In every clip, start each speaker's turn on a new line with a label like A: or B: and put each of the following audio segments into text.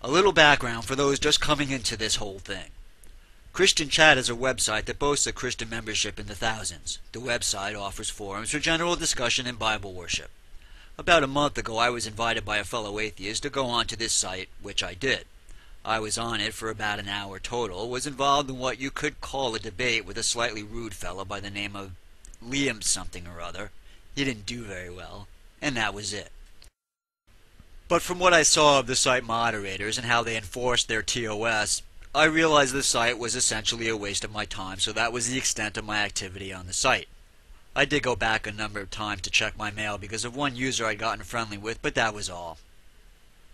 A: A little background for those just coming into this whole thing. Christian Chat is a website that boasts a Christian membership in the thousands. The website offers forums for general discussion and Bible worship. About a month ago, I was invited by a fellow atheist to go onto this site, which I did. I was on it for about an hour total, was involved in what you could call a debate with a slightly rude fellow by the name of Liam something or other. He didn't do very well, and that was it. But from what I saw of the site moderators and how they enforced their TOS, I realized the site was essentially a waste of my time, so that was the extent of my activity on the site. I did go back a number of times to check my mail because of one user I'd gotten friendly with, but that was all.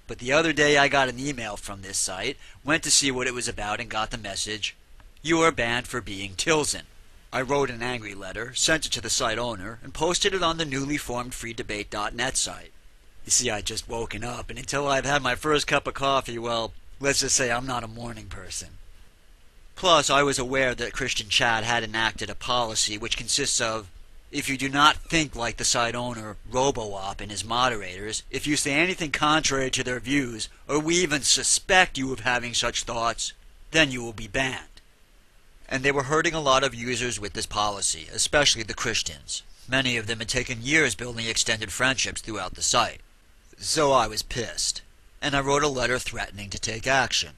A: But the other day I got an email from this site, went to see what it was about and got the message, "You are banned for being Tilson." I wrote an angry letter, sent it to the site owner, and posted it on the newly formed freedebate.net site. You see, I'd just woken up, and until I've had my first cup of coffee, well, let's just say I'm not a morning person. Plus, I was aware that Christian Chat had enacted a policy which consists of, if you do not think like the site owner, RoboOp, and his moderators, if you say anything contrary to their views, or we even suspect you of having such thoughts, then you will be banned. And they were hurting a lot of users with this policy, especially the Christians. Many of them had taken years building extended friendships throughout the site. So I was pissed, and I wrote a letter threatening to take action.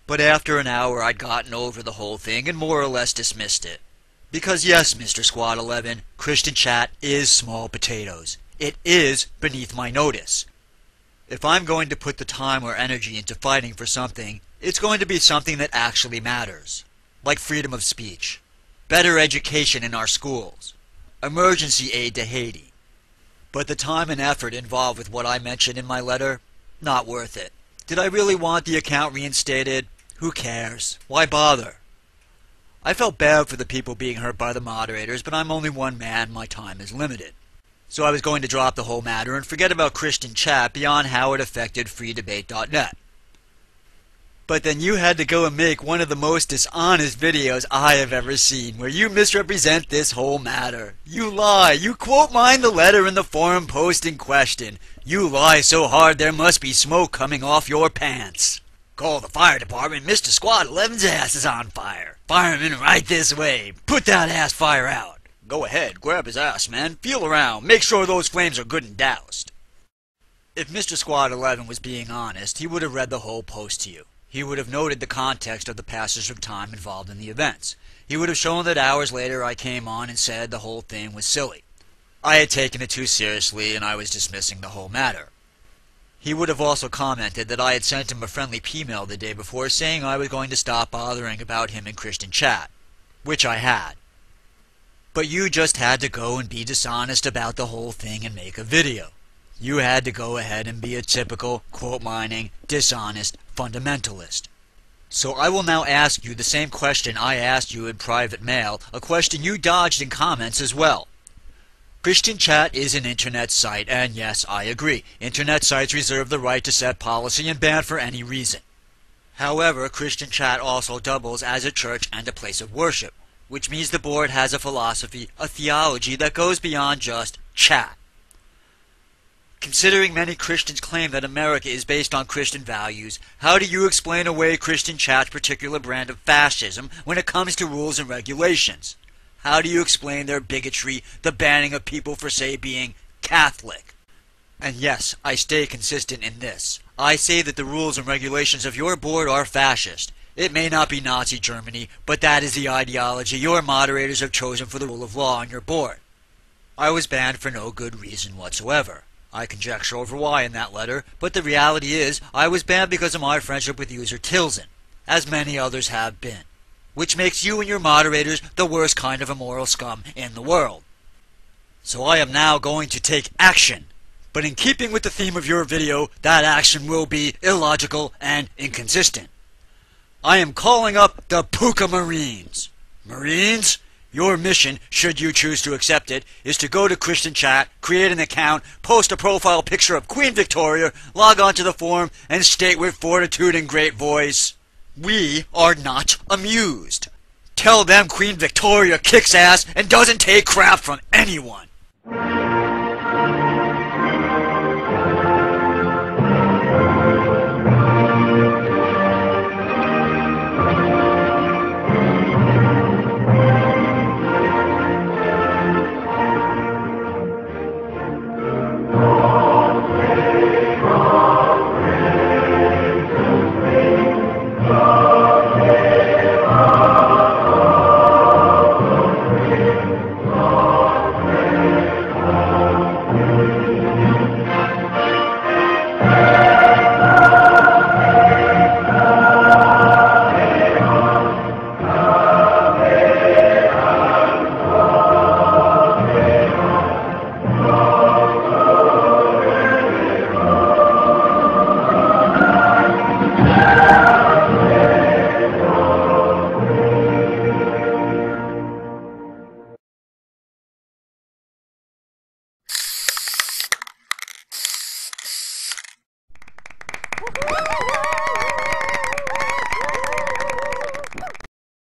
A: But after an hour I'd gotten over the whole thing and more or less dismissed it. Because yes, Mr. Squad 11, Christian Chat is small potatoes. It is beneath my notice. If I'm going to put the time or energy into fighting for something, it's going to be something that actually matters. Like freedom of speech, better education in our schools, emergency aid to Haiti. But the time and effort involved with what I mentioned in my letter, not worth it. Did I really want the account reinstated? Who cares? Why bother? I felt bad for the people being hurt by the moderators, but I'm only one man, my time is limited. So I was going to drop the whole matter and forget about Christian Chat beyond how it affected freedebate.net. But then you had to go and make one of the most dishonest videos I have ever seen, where you misrepresent this whole matter. You lie. You quote mine the letter in the forum post in question. You lie so hard there must be smoke coming off your pants. Call the fire department. Mr. Squad 11's ass is on fire. Fireman right this way. Put that ass fire out. Go ahead. Grab his ass, man. Feel around. Make sure those flames are good and doused. If Mr. Squad 11 was being honest, he would have read the whole post to you. He would have noted the context of the passage of time involved in the events. He would have shown that hours later I came on and said the whole thing was silly. I had taken it too seriously and I was dismissing the whole matter. He would have also commented that I had sent him a friendly P-mail the day before saying I was going to stop bothering about him in Christian Chat, which I had. But you just had to go and be dishonest about the whole thing and make a video. You had to go ahead and be a typical, quote-mining, dishonest fundamentalist. So I will now ask you the same question I asked you in private mail, a question you dodged in comments as well. Christian Chat is an internet site, and yes, I agree. Internet sites reserve the right to set policy and ban for any reason. However, Christian Chat also doubles as a church and a place of worship, which means the board has a philosophy, a theology that goes beyond just chat. Considering many Christians claim that America is based on Christian values, how do you explain away Christian Chat's particular brand of fascism when it comes to rules and regulations? How do you explain their bigotry, the banning of people for, say, being Catholic? And yes, I stay consistent in this. I say that the rules and regulations of your board are fascist. It may not be Nazi Germany, but that is the ideology your moderators have chosen for the rule of law on your board. I was banned for no good reason whatsoever. I conjecture over why in that letter, but the reality is I was banned because of my friendship with user Tilson, as many others have been, which makes you and your moderators the worst kind of immoral scum in the world. So I am now going to take action, but in keeping with the theme of your video, that action will be illogical and inconsistent. I am calling up the Pooka Marines. Marines? Your mission, should you choose to accept it, is to go to Christian Chat, create an account, post a profile picture of Queen Victoria, log on to the forum, and state with fortitude and great voice, "We are not amused." Tell them Queen Victoria kicks ass and doesn't take crap from anyone.